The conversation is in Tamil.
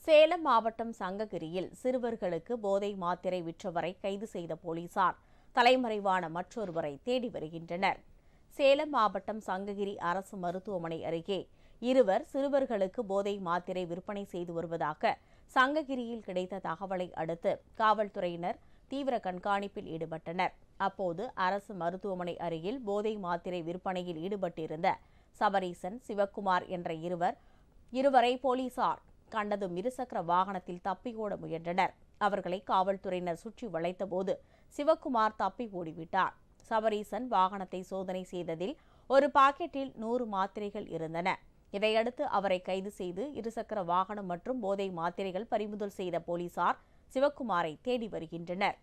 சேலம் மாவட்டம் சங்ககிரியில் சிறுவர்களுக்கு போதை மாத்திரை விற்றவரை கைது செய்த போலீசார் தலைமறைவான மற்றொருவரை தேடி வருகின்றனர். சேலம் மாவட்டம் சங்ககிரி அரசு மருத்துவமனை அருகே இருவர் சிறுவர்களுக்கு போதை மாத்திரை விற்பனை செய்து வருவதாக சங்ககிரியில் கிடைத்த தகவலை அடுத்து காவல்துறையினர் தீவிர கண்காணிப்பில் ஈடுபட்டனர். அப்போது அரசு மருத்துவமனை அருகில் போதை மாத்திரை விற்பனையில் ஈடுபட்டிருந்த சபரீசன், சிவக்குமார் என்ற இருவரை போலீசார் கண்டதும் இருசக்கர வாகனத்தில் தப்பி ஓட முயன்றனர். அவர்களை காவல்துறையினர் சுற்றி வளைத்தபோது சிவக்குமார் தப்பி ஓடிவிட்டார். சபரீசன் வாகனத்தை சோதனை செய்ததில் ஒரு பாக்கெட்டில் 100 மாத்திரைகள் இருந்தன. இதையடுத்து அவரை கைது செய்து இருசக்கர வாகனம் மற்றும் போதை மாத்திரைகள் பறிமுதல் செய்த போலீசார் சிவக்குமாரை தேடி வருகின்றனர்.